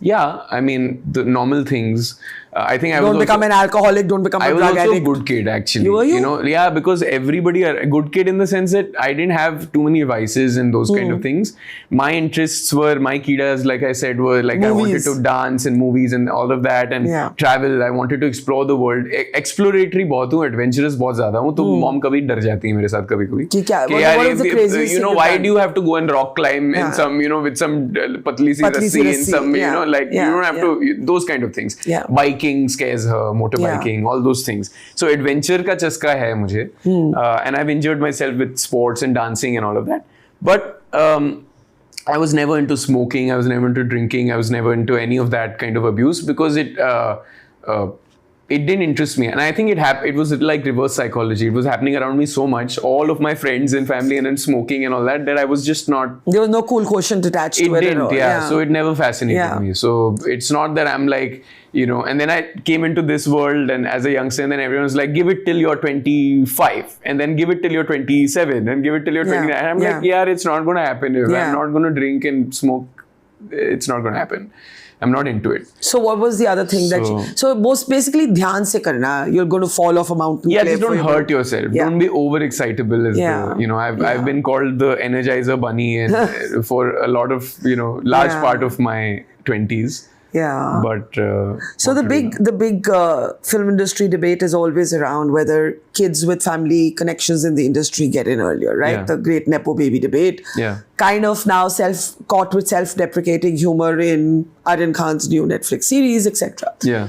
Yeah, I mean the normal things. I think I Don't was become an alcoholic, don't become a I was drug also addict. a good kid, actually. You were you? know, yeah, because everybody are a good kid in the sense that I didn't have too many vices and those kind of things. My interests were, my kidas, like I said, were like I wanted Movies. to dance and movies and all of that and travel. I wanted to explore the world. Exploratory बहुत हूँ, adventurous बहुत ज़्यादा हूँ. तो mom कभी डर जाती है मेरे साथ कभी-कभी. कि क्या? कि What यार is the craziest you know, thing why you've done? do you have to go and rock climb in some, you know, with some patli si rassi in some, you know, like you don't have to, those kind of things. Biking scares her, motorbiking, all those things. So adventure का चस्का है मुझे, and I've enjoyed myself with sports and dancing and all of that. But I was never into smoking. I was never into drinking. I was never into any of that kind of abuse because it didn't interest me. And I think it was like reverse psychology. It was happening around me so much. All of my friends and family and then smoking and all that I was just not... There was no cool quotient attached to it. It didn't, yeah. So it never fascinated me. So it's not that I'm like, you know, and then I came into this world and as a youngster and then everyone was like, give it till you're 25 and then give it till you're 27 and give it till you're 29. And I'm like, yeah, it's not going to happen. If I'm not going to drink and smoke, it's not going to happen. I'm not into it. So what was the other thing so most basically dhyan se karna, you're going to fall off a mountain. Yeah, just don't hurt yourself. Don't be overexcitable as the, you know, I've been called the Energizer Bunny and for a lot of, you know, large part of my 20s. Yeah. But so the big film industry debate is always around whether kids with family connections in the industry get in earlier, right? Yeah. The great Nepo baby debate. Yeah. Kind of now caught with self-deprecating humor in Aryan Khan's new Netflix series, etc. Yeah.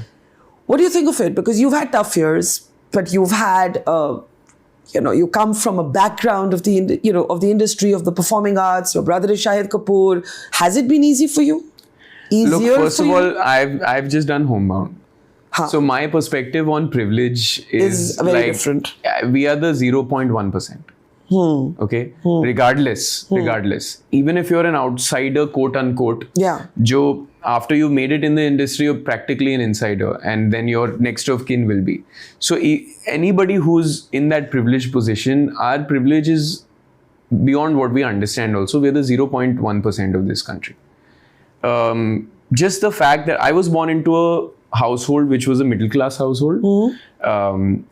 What do you think of it? Because you've had tough years, but you've had you know, you come from a background of the industry of the performing arts. Your brother is Shahid Kapoor. Has it been easy for you? Look, first of all, I've just done Homebound. So my perspective on privilege is very different. We are the 0.1%. Okay? Regardless. Even if you're an outsider, quote unquote, jo, after you've made it in the industry, you're practically an insider and then your next of kin will be. So anybody who's in that privileged position, our privilege is beyond what we understand also. We're the 0.1% of this country. Just the fact that I was born into a household which was a middle class household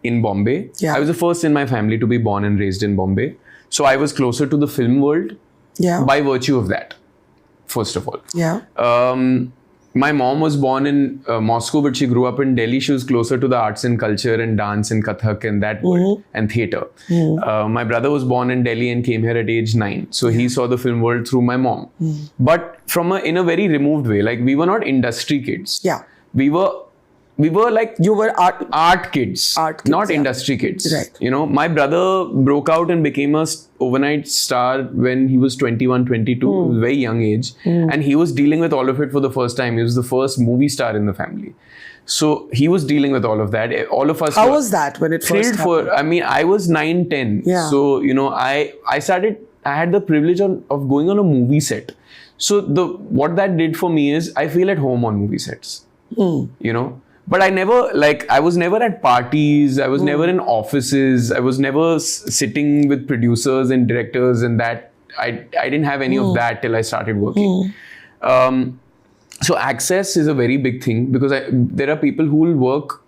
in Bombay. I was the first in my family to be born and raised in Bombay. So I was closer to the film world by virtue of that, first of all. My mom was born in Moscow, but she grew up in Delhi. She was closer to the arts and culture and dance and Kathak and that world and theatre. My brother was born in Delhi and came here at age 9. So he saw the film world through my mom. But in a very removed way. Like we were not industry kids. We were like... You were art kids, not industry kids. Right. You know, my brother broke out and became a overnight star when he was 21, 22, very young age. And he was dealing with all of it for the first time. He was the first movie star in the family. So he was dealing with all of that. All of us... How was that when it first happened? I mean, I was 9, 10. So, you know, I had the privilege of going on a movie set. So what that did for me is I feel at home on movie sets. You know? But I was never at parties. I was never in offices. I was never sitting with producers and directors and that. I didn't have any of that till I started working. So access is a very big thing because there are people who will work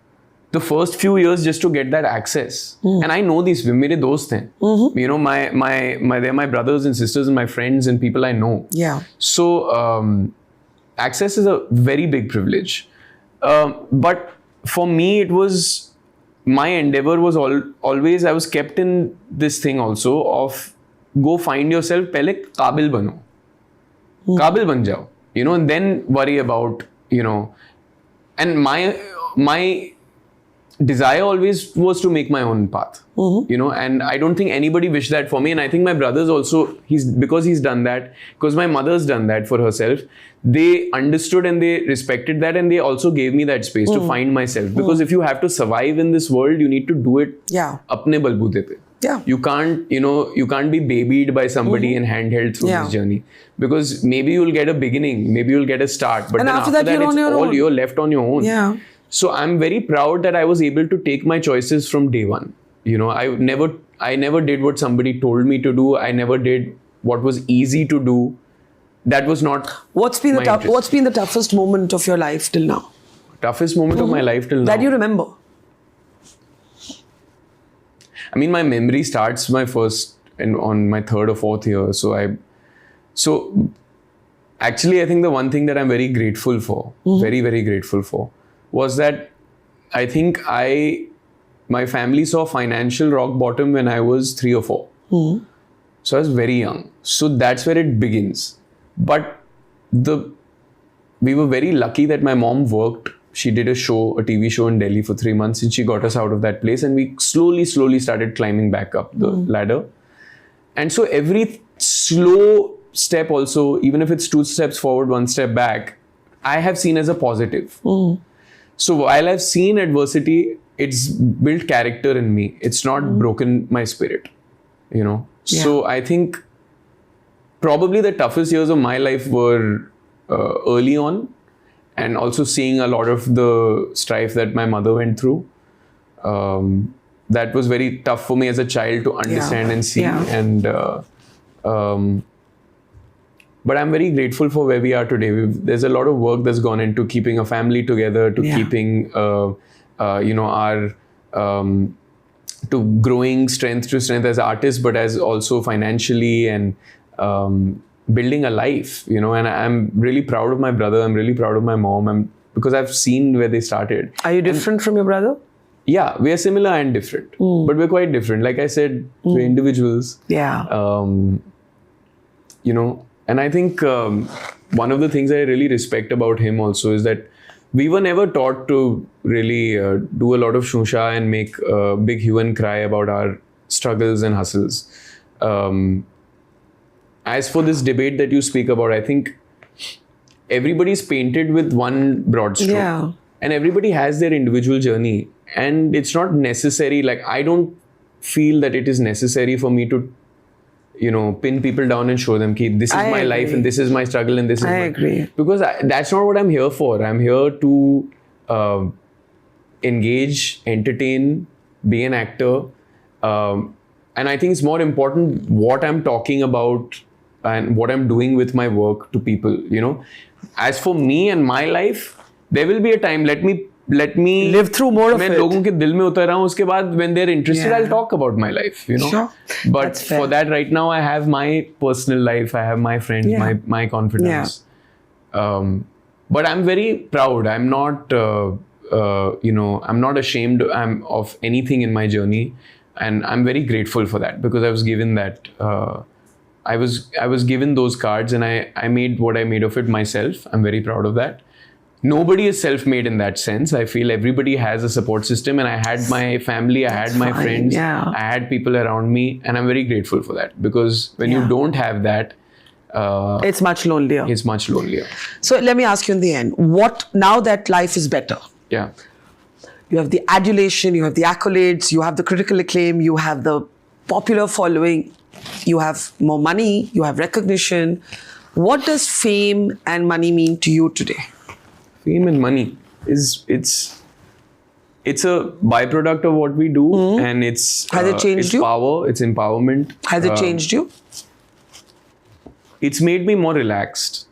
the first few years just to get that access. And I know these women, mere dost hain. You know, they're my brothers and sisters and my friends and people I know. So access is a very big privilege. But for me, it was, my endeavor was always, I was kept in this thing also of go find yourself, pehle qabil bano. Qabil ban jao, you know, and then worry about, you know, and my desire always was to make my own path, you know, and I don't think anybody wished that for me. And I think my brothers also, because he's done that, because my mother's done that for herself, they understood and they respected that and they also gave me that space to find myself. Because if you have to survive in this world, you need to do it apne balboote pe. You can't be babied by somebody and handheld through this journey. Because maybe you'll get a beginning, maybe you'll get a start, but then after that you're left on your own. So I'm very proud that I was able to take my choices from day one. You know, I never did what somebody told me to do. I never did what was easy to do. That was not. What's been the toughest moment of your life till now? toughest moment of my life till now. That you remember? I mean, my memory starts on my third or fourth year. So actually, I think the one thing that I'm very grateful for, very, very grateful for, was that I think my family saw financial rock bottom when I was 3 or 4. So I was very young. So that's where it begins. But we were very lucky that my mom worked. She did a TV show in Delhi for 3 months, and she got us out of that place, and we slowly started climbing back up the ladder. And so every slow step also, even if it's 2 steps forward, 1 step back, I have seen as a positive. So while I've seen adversity, it's built character in me. It's not broken my spirit, Yeah. So I think probably the toughest years of my life were early on, and also seeing a lot of the strife that my mother went through. That was very tough for me as a child to understand and see. And but I'm very grateful for where we are today. There's a lot of work that's gone into keeping a family together, to keeping our to growing strength to strength as artists, but as also financially, and building a life, and I'm really proud of my brother. I'm really proud of my mom, because I've seen where they started. Are you different from your brother? Yeah, we are similar and different, but we're quite different. Like I said, we're individuals. Yeah. And I think one of the things I really respect about him also is that we were never taught to really do a lot of shusha and make a big hue and cry about our struggles and hustles. As for this debate that you speak about, I think everybody's painted with one broad stroke. Yeah. And everybody has their individual journey. And it's not necessary, like I don't feel that it is necessary for me to, pin people down and show them, this is my life and this is my struggle and this is I agree. Because that's not what I'm here for. I'm here to engage, entertain, be an actor. And I think it's more important what I'm talking about and what I'm doing with my work to people, As for me and my life, there will be a time, let me live through more of it. मैं लोगों के दिल में उतर रहा हूँ, उसके बाद when they're interested, I'll talk about my life, Sure. But That's fair. for that, right now, I have my personal life, I have my friends, my confidence. But I'm very proud. I'm not, I'm not ashamed of anything in my journey, and I'm very grateful for that, because I was given that. I was given those cards, and I made what I made of it myself. I'm very proud of that. Nobody is self-made in that sense. I feel everybody has a support system, and I had my family, I had my friends, I had people around me, and I'm very grateful for that, because when you don't have that, it's much lonelier. It's much lonelier. So let me ask you in the end, now that life is better, Yeah. you have the adulation, you have the accolades, you have the critical acclaim, you have the popular following, you have more money, you have recognition. What does fame and money mean to you today? Fame and money it's a byproduct of what we do, and it's Has it changed it's you? power, it's empowerment. Has it changed you? It's made me more relaxed.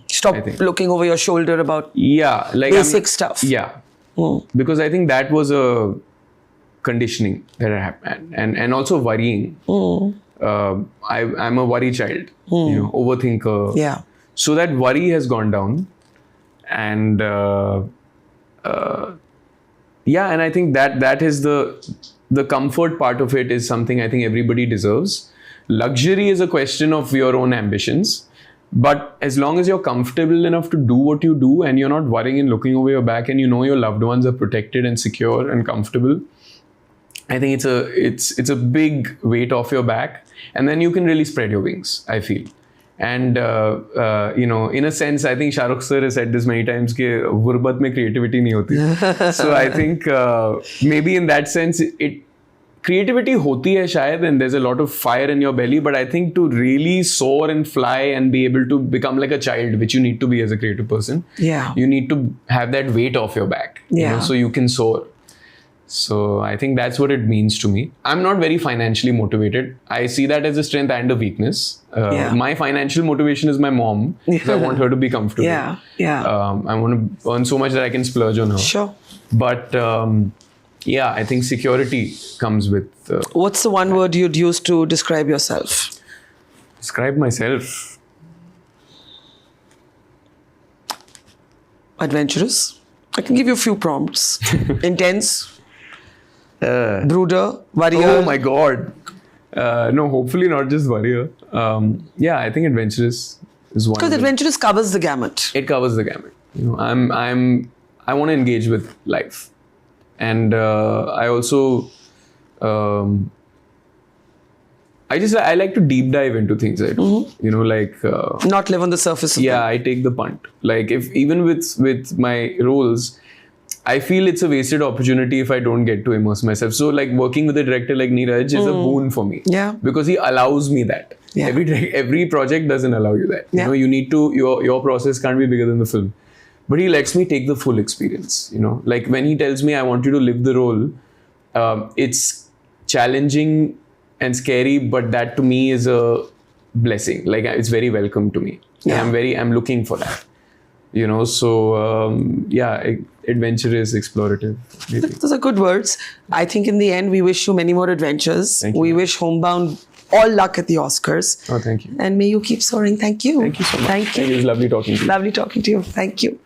Stop looking over your shoulder about basic stuff. Yeah. Because I think that was a conditioning that I happened, and also worrying. I'm a worry child, overthinker. Yeah. So that worry has gone down, and and I think that is the comfort part of it is something I think everybody deserves. Luxury is a question of your own ambitions, but as long as you're comfortable enough to do what you do, and you're not worrying and looking over your back, and your loved ones are protected and secure and comfortable, I think it's a big weight off your back, and then you can really spread your wings, I feel. And in a sense, I think Shah Rukh sir has said this many times कि गुर्बत में creativity नहीं होती. So I think maybe in that sense creativity होती है शायद, and there's a lot of fire in your belly, but I think to really soar and fly and be able to become like a child, which you need to be as a creative person, you need to have that weight off your back, so you can soar. So I think that's what it means to me. I'm not very financially motivated. I see that as a strength and a weakness. My financial motivation is my mom. I want her to be comfortable. I want to earn so much that I can splurge on her. Sure. But I think security comes with... What's the one word you'd use to describe yourself? Describe myself? Adventurous. I can give you a few prompts. Intense. Brooder. Warrior. Oh my God. No, hopefully not just warrior. I think adventurous is one. Because adventurous covers the gamut. It covers the gamut. You know, I want to engage with life. And I also... I like to deep dive into things I do. You know, like... not live on the surface of them. I take the punt. Like, even with my roles, I feel it's a wasted opportunity if I don't get to immerse myself. So, like, working with a director like Neeraj is a boon for me. Yeah. Because he allows me that. Yeah. Every project doesn't allow you that. Yeah. You know, you need to... Your process can't be bigger than the film. But he lets me take the full experience, you know. Like, when he tells me I want you to live the role, it's challenging and scary, but that to me is a blessing. Like, it's very welcome to me. Yeah. I'm looking for that. You know, so adventurous, explorative. Maybe. Those are good words. I think in the end, we wish you many more adventures. Thank you. We wish Homebound all luck at the Oscars. Oh, thank you. And may you keep soaring. Thank you. Thank you so much. Thank you. It was lovely talking to you. Lovely talking to you. Thank you.